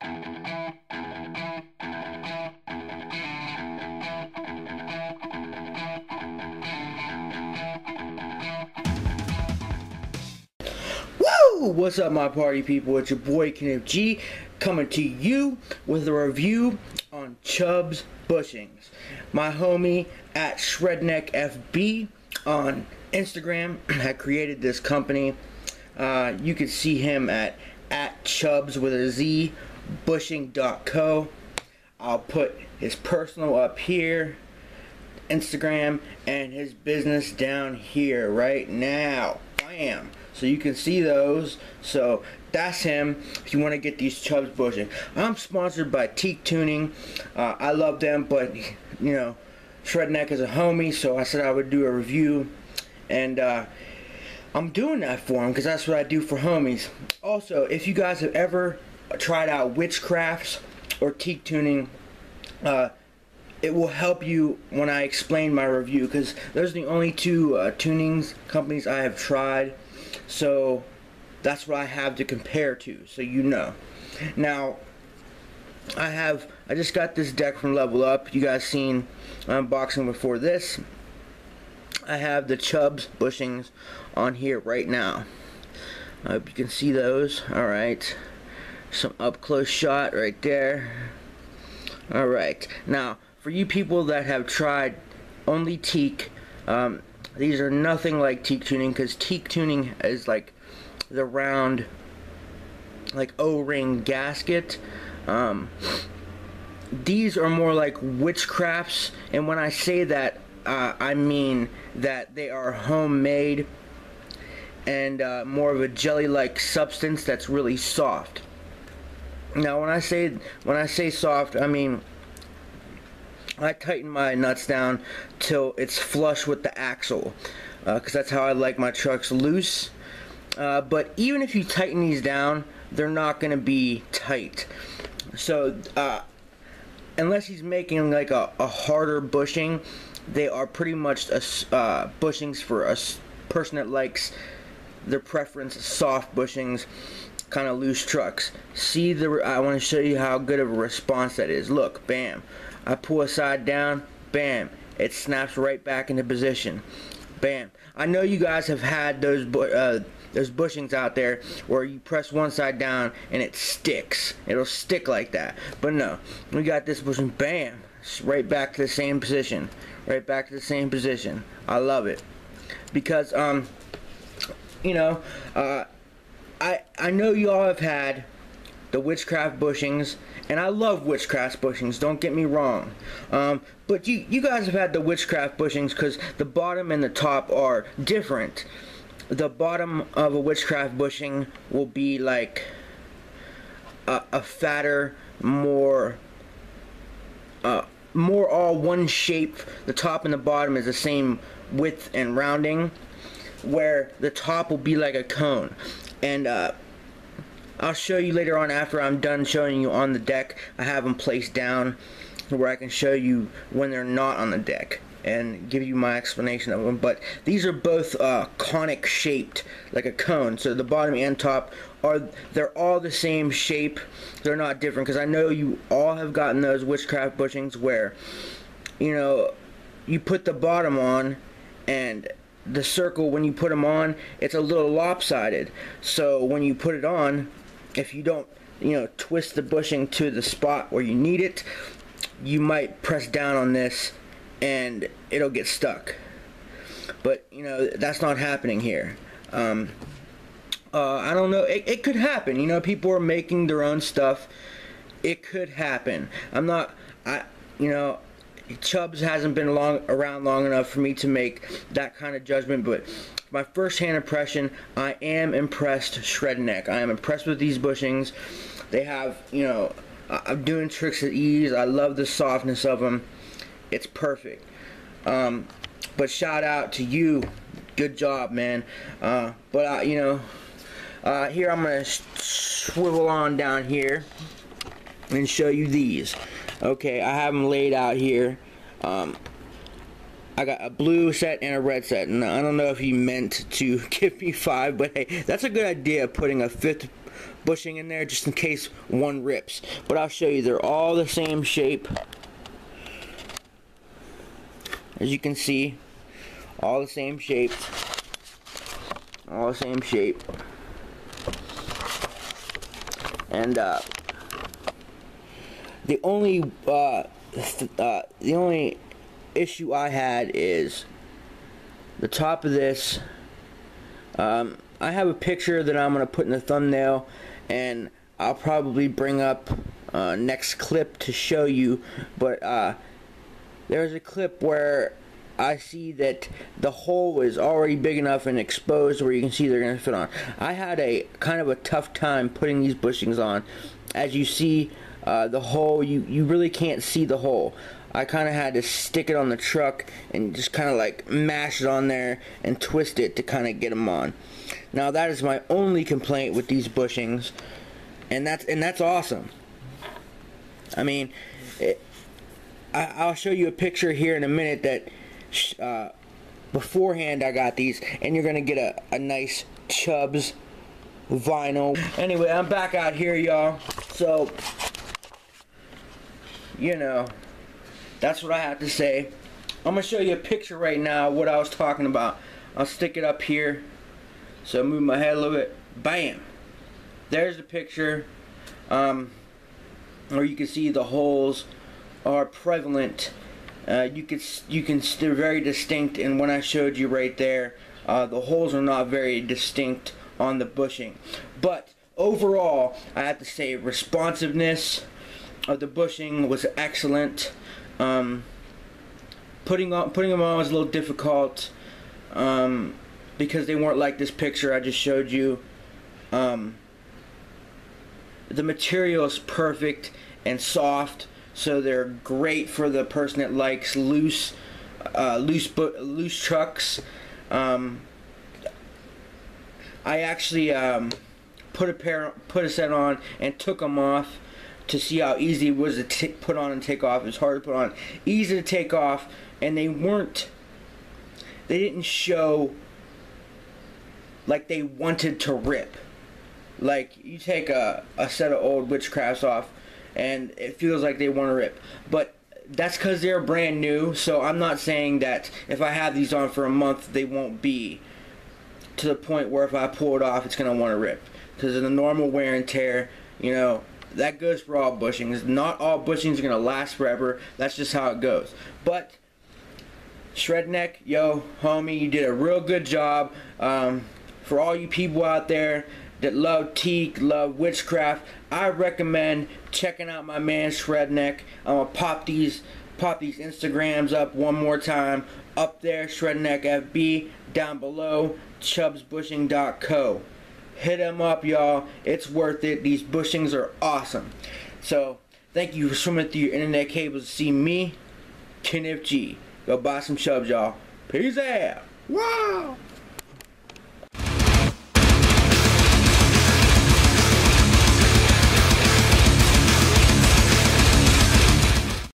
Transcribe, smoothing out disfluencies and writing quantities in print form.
Woo! What's up, my party people? It's your boy Kenneth G coming to you with a review on Chubz Bushings. My homie at ShredneckFB on Instagram had created this company. You can see him at Chubz with a Z, bushing.co. I'll put his personal up here, Instagram, and his business down here right now. Bam! So you can see those. So that's him if you want to get these Chubz bushing. I'm sponsored by Teak Tuning. I love them, but you know, Shredneck is a homie, so I said I would do a review, and I'm doing that for him because that's what I do for homies. Also, if you guys have ever tried out witchcrafts or Teak Tuning, it will help you when I explain my review, because those are the only two tunings companies I have tried. So that's what I have to compare to, so you know. Now, I just got this deck from Level Up. You guys seen my unboxing before this. I have the Chubz bushings on here right now. I hope you can see those. Alright. Some up close shot right there. Alright. Now, for you people that have tried only teak, these are nothing like Teak Tuning, because Teak Tuning is like the round, like O-ring gasket. These are more like witchcrafts, and when I say that, I mean that they are homemade and more of a jelly-like substance that's really soft. Now, when I say soft, I mean I tighten my nuts down till it's flush with the axle, because that's how I like my trucks loose. But even if you tighten these down, they're not going to be tight. So unless he's making like a harder bushing, they are pretty much bushings for a person that likes their preference soft bushings, kind of loose trucks. See, I want to show you how good of a response that is. Look, bam. I pull a side down, bam, it snaps right back into position. Bam. I know you guys have had those bushings out there where you press one side down and it sticks. It'll stick like that. But no, we got this bushing, bam, right back to the same position. Right back to the same position. I love it. Because, you know, I know you all have had the witchcraft bushings, and I love witchcraft bushings, don't get me wrong, but you guys have had the witchcraft bushings because the bottom and the top are different. The bottom of a witchcraft bushing will be like a fatter, more all one shape. The top and the bottom is the same width and rounding, where the top will be like a cone. And I'll show you later on after I'm done showing you on the deck. I have them placed down where I can show you when they're not on the deck and give you my explanation of them. But these are both conic shaped, like a cone. So the bottom and top they're all the same shape. They're not different, because I know you all have gotten those witchcraft bushings where, you know, you put the bottom on and the circle, when you put them on, it's a little lopsided. So when you put it on, if you don't, you know, twist the bushing to the spot where you need it, you might press down on this and it'll get stuck. But, you know, that's not happening here. I don't know, it could happen. You know, people are making their own stuff. It could happen. You know, Chubz hasn't been around long enough for me to make that kind of judgment, but my first-hand impression, I am impressed, Shredneck. I am impressed with these bushings. They have, you know, I'm doing tricks at ease. I love the softness of them. It's perfect. But shout out to you. Good job, man. You know, here I'm going to swivel on down here and show you these. Okay, I have them laid out here. I got a blue set and a red set, and I don't know if he meant to give me 5, but hey, that's a good idea, putting a fifth bushing in there just in case one rips. But I'll show you, they're all the same shape. As you can see, all the same shape. All the same shape. And the only issue I had is the top of this. I have a picture that I'm gonna put in the thumbnail, and I'll probably bring up next clip to show you. But there's a clip where I see that the hole is already big enough and exposed where you can see they're going to fit on. I had a kind of a tough time putting these bushings on. As you see, the hole, you really can't see the hole. I kind of had to stick it on the truck and just kind of like mash it on there and twist it to kind of get them on. Now that is my only complaint with these bushings, and that's awesome. I mean, I'll show you a picture here in a minute that beforehand I got these, and you're gonna get a nice Chubz vinyl. Anyway, I'm back out here, y'all. So, you know, that's what I have to say. I'm gonna show you a picture right now of what I was talking about. I'll stick it up here. So move my head a little bit. Bam! There's the picture. Or you can see the holes are prevalent. You can they're very distinct, and when I showed you right there, the holes are not very distinct on the bushing. But overall, I have to say responsiveness of the bushing was excellent. Putting them on was a little difficult because they weren't like this picture I just showed you. The material is perfect and soft. So they're great for the person that likes loose trucks. I actually put a set on and took them off to see how easy it was to put on and take off. It was hard to put on, easy to take off, and they didn't show like they wanted to rip. Like you take a set of old Witchcrafts off, and it feels like they want to rip. But that's because they're brand new, so I'm not saying that if I have these on for a month, they won't be to the point where if I pull it off, it's going to want to rip. Because of the normal wear and tear, you know, that goes for all bushings. Not all bushings are going to last forever. That's just how it goes. But, Shredneck, yo, homie, you did a real good job. For all you people out there that love teak, love witchcraft, I recommend checking out my man Shredneck. I'm gonna pop these Instagrams up one more time. Up there, Shredneck FB. Down below, chubsbushing.co. Hit him up, y'all. It's worth it. These bushings are awesome. So, thank you for swimming through your internet cables to see me, Kenneth G. Go buy some Chubz, y'all. Peace out. Wow.